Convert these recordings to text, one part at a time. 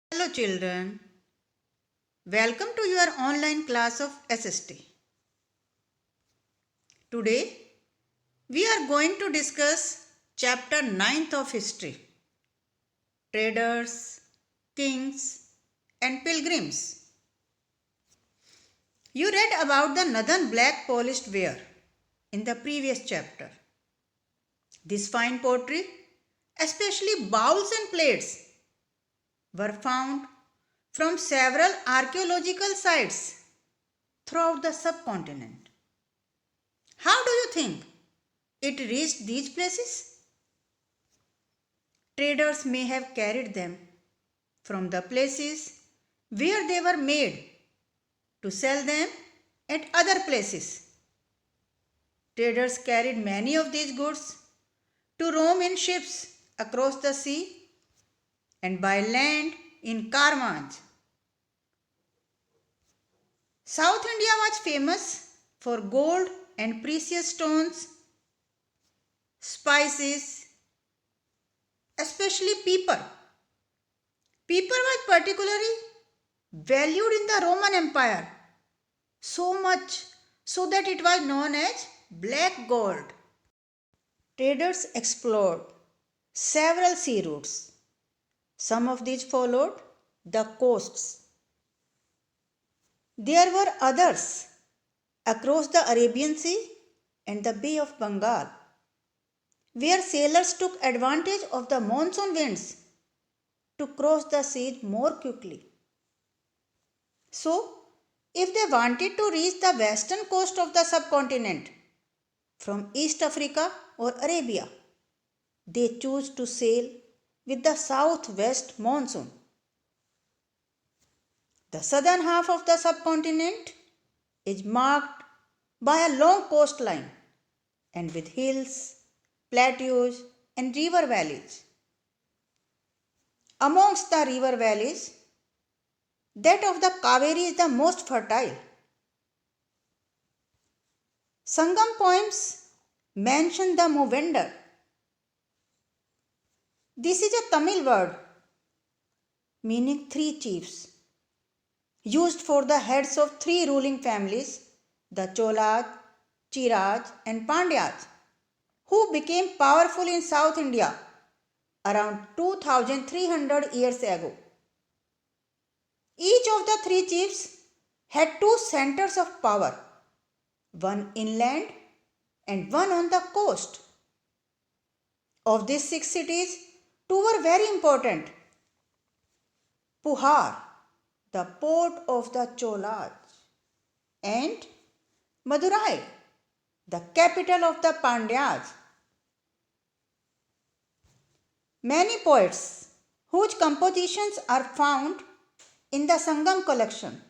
Hello children, welcome to your online class of SST. Today we are going to discuss chapter 9th of history, traders, kings and pilgrims. You read about the northern black polished ware in the previous chapter. This fine pottery, especially bowls and plates, were found from several archaeological sites throughout the subcontinent. How do you think it reached these places? Traders may have carried them from the places where they were made to sell them at other places. Traders carried many of these goods to Rome in ships across the sea and by land in caravans. South India was famous for gold and precious stones, spices, especially pepper. Pepper was particularly valued in the Roman Empire, so much so that it was known as black gold. Traders explored several sea routes. Some of these followed the coasts. There were others across the Arabian Sea and the Bay of Bengal, where sailors took advantage of the monsoon winds to cross the seas more quickly. So, if they wanted to reach the western coast of the subcontinent from East Africa or Arabia, they chose to sail with the southwest monsoon. The southern half of the subcontinent is marked by a long coastline and with hills, plateaus, and river valleys. Amongst the river valleys, that of the Kaveri is the most fertile. Sangam poems mention the Movender. This is a Tamil word meaning three chiefs, used for the heads of three ruling families, the Cholas, Cheras, and Pandyas, who became powerful in South India around 2300 years ago. Each of the three chiefs had two centers of power, one inland and one on the coast. Of these 6 cities, two were very important. Puhar, the port of the Cholas, and Madurai, the capital of the Pandyas. Many poets whose compositions are found in the Sangam collection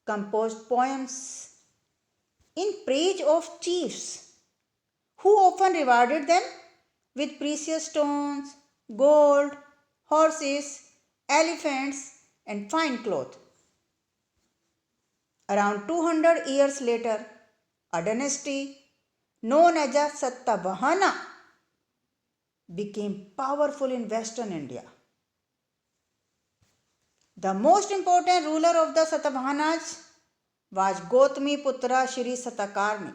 composed poems in praise of chiefs who often rewarded them with precious stones, gold, horses, elephants, and fine cloth. Around 200 years later, a dynasty known as the Satavahana became powerful in Western India. The most important ruler of the Satavahanas was Gautami Putra Shri Satakarni.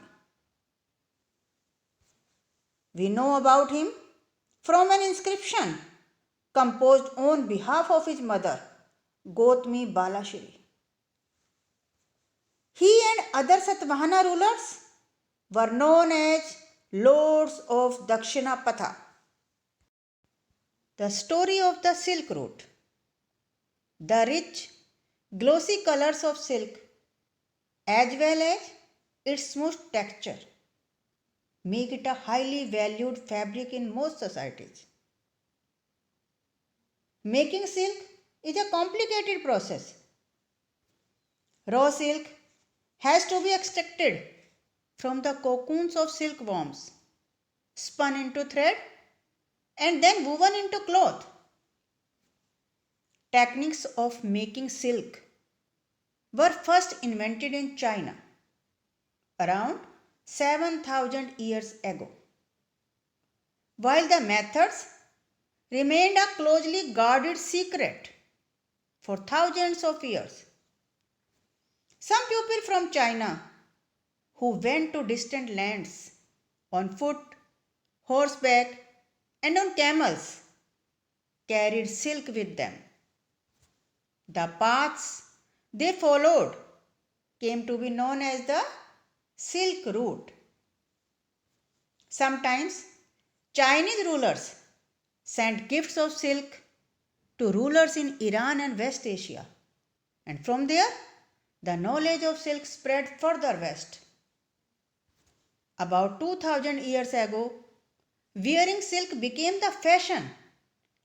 We know about him from an inscription composed on behalf of his mother, Gautami Balashri. He and other Satavahana rulers were known as Lords of Dakshinapatha. The story of the Silk Route. The rich, glossy colors of silk, as well as its smooth texture, make it a highly valued fabric in most societies. Making silk is a complicated process. Raw silk has to be extracted from the cocoons of silkworms, spun into thread, and then woven into cloth. Techniques of making silk were first invented in China around 7,000 years ago, while the methods remained a closely guarded secret for thousands of years. Some people from China who went to distant lands on foot, horseback, and on camels carried silk with them. The paths they followed came to be known as the Silk Route. Sometimes Chinese rulers sent gifts of silk to rulers in Iran and West Asia, and from there the knowledge of silk spread further west. About 2000 years ago, wearing silk became the fashion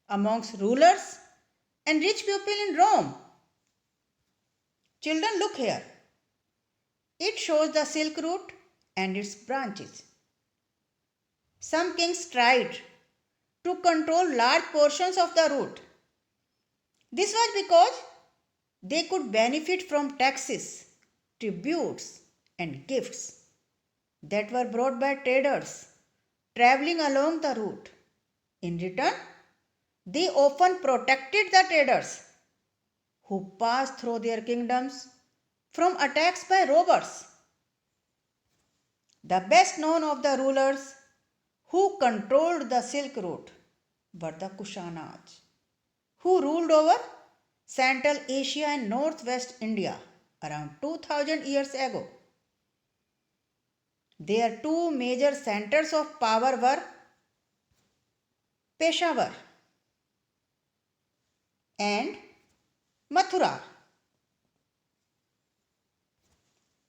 amongst rulers and rich people in Rome. Children, look here. It shows the Silk Route and its branches. Some kings tried to control large portions of the route. This was because they could benefit from taxes, tributes, and gifts that were brought by traders traveling along the route. In return, they often protected the traders who passed through their kingdoms from attacks by robbers. The best known of the rulers who controlled the Silk Route were the Kushanas, who ruled over Central Asia and Northwest India around 2000 years ago. Their two major centers of power were Peshawar and Mathura.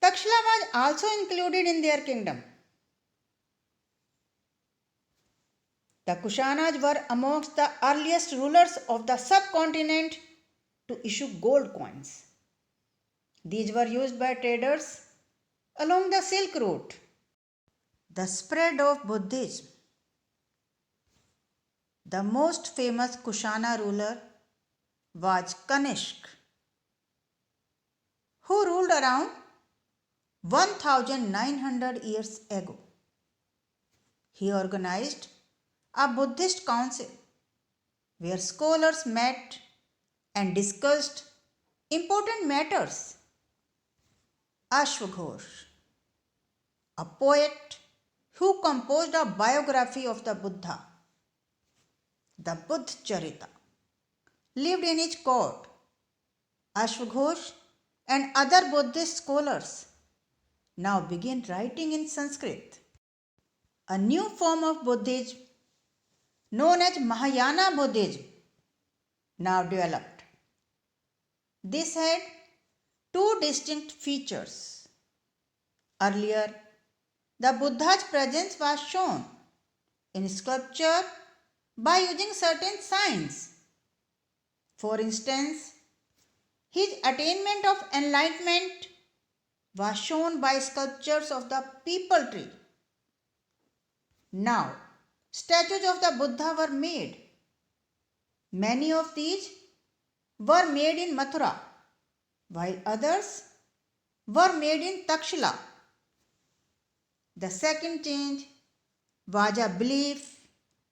Takshila was also included in their kingdom. The Kushanas were amongst the earliest rulers of the subcontinent to issue gold coins. These were used by traders along the Silk Route. The spread of Buddhism. The most famous Kushana ruler was Kanishk, who ruled around 1900 years ago. He organized a Buddhist council where scholars met and discussed important matters. Ashwaghosh, a poet who composed a biography of the Buddha, the Buddha Charita, lived in his court. Ashwaghosh and other Buddhist scholars now began writing in Sanskrit. A new form of Buddhism known as Mahayana Buddhism now developed. This had two distinct features. Earlier, the Buddha's presence was shown in sculpture by using certain signs. For instance, his attainment of enlightenment was shown by sculptures of the peepal tree. Now, statues of the Buddha were made. Many of these were made in Mathura, while others were made in Takshila. The second change was a belief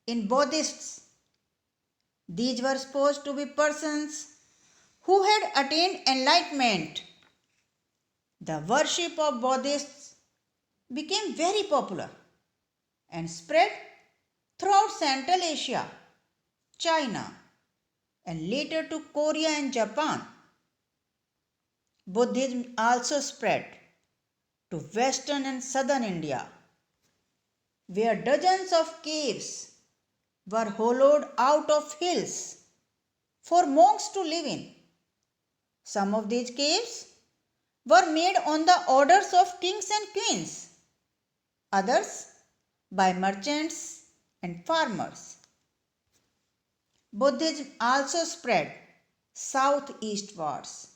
in Buddhists. These were supposed to be persons who had attained enlightenment. The worship of Buddhists became very popular and spread throughout Central Asia, China, and later to Korea and Japan. Buddhism also spread to western and southern India, where dozens of caves were hollowed out of hills for monks to live in. Some of these caves were made on the orders of kings and queens, others by merchants and farmers. Buddhism also spread southeastwards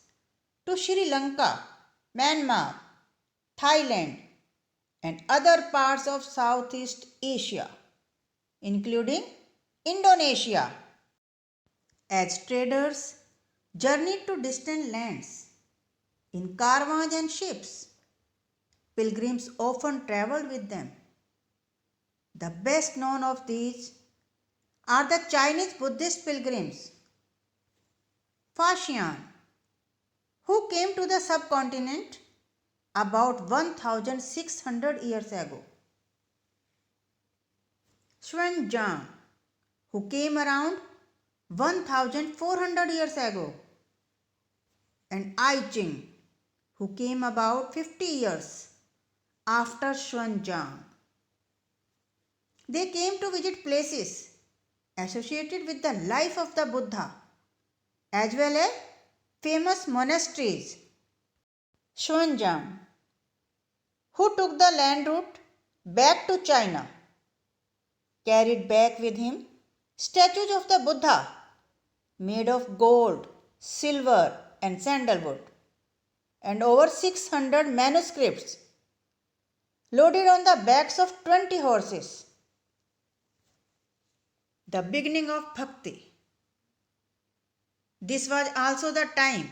to Sri Lanka, Myanmar, Thailand, and other parts of Southeast Asia, including Indonesia. As traders journeyed to distant lands in caravans and ships, pilgrims often traveled with them. The best known of these are the Chinese Buddhist pilgrims. Fascian, who came to the subcontinent about 1600 years ago. Xuanzang, who came around 1400 years ago. And I Ching, who came about 50 years after Xuanzang. They came to visit places associated with the life of the Buddha as well as famous monasteries. Xuanzang, who took the land route back to China, carried back with him statues of the Buddha made of gold, silver and sandalwood, and over 600 manuscripts loaded on the backs of 20 horses. The beginning of Bhakti. This was also the time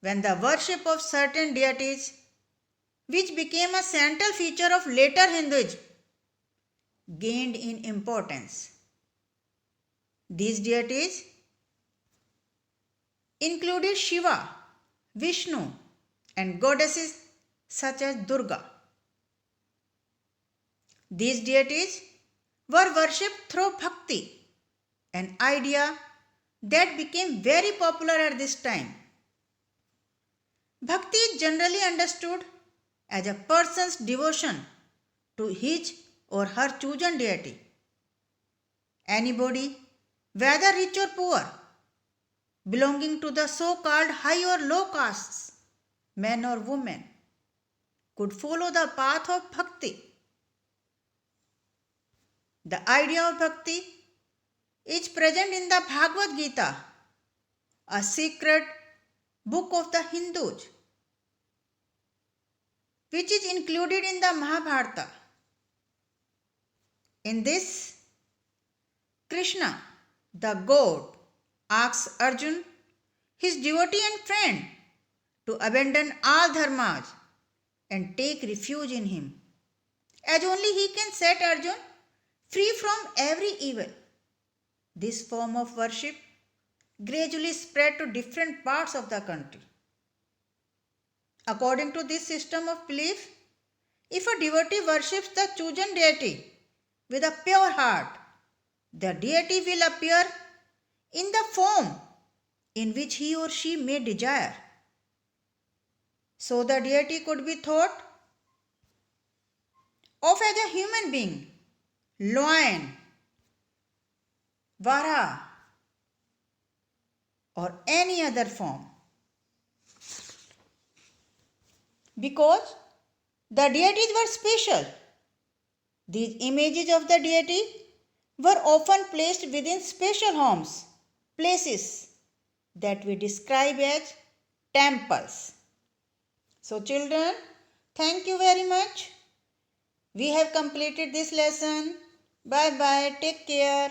when the worship of certain deities, which became a central feature of later Hinduism, gained in importance. These deities included Shiva, Vishnu, and goddesses such as Durga. These deities were worshipped through bhakti, an idea that became very popular at this time. Bhakti is generally understood as a person's devotion to his or her chosen deity. Anybody, whether rich or poor, belonging to the so-called high or low castes, men or women, could follow the path of bhakti. The idea of bhakti is present in the Bhagavad Gita, a sacred book of the Hindus, which is included in the Mahabharata. In this, Krishna, the god, asks Arjun, his devotee and friend, to abandon all dharmas and take refuge in him, as only he can set Arjun free from every evil. This form of worship gradually spread to different parts of the country. According to this system of belief, if a devotee worships the chosen deity with a pure heart, the deity will appear in the form in which he or she may desire. So the deity could be thought of as a human being, lion, Vara, or any other form. Because the deities were special, these images of the deity were often placed within special homes, places that we describe as temples. So children, thank you very much. We have completed this lesson. Bye bye. Take care.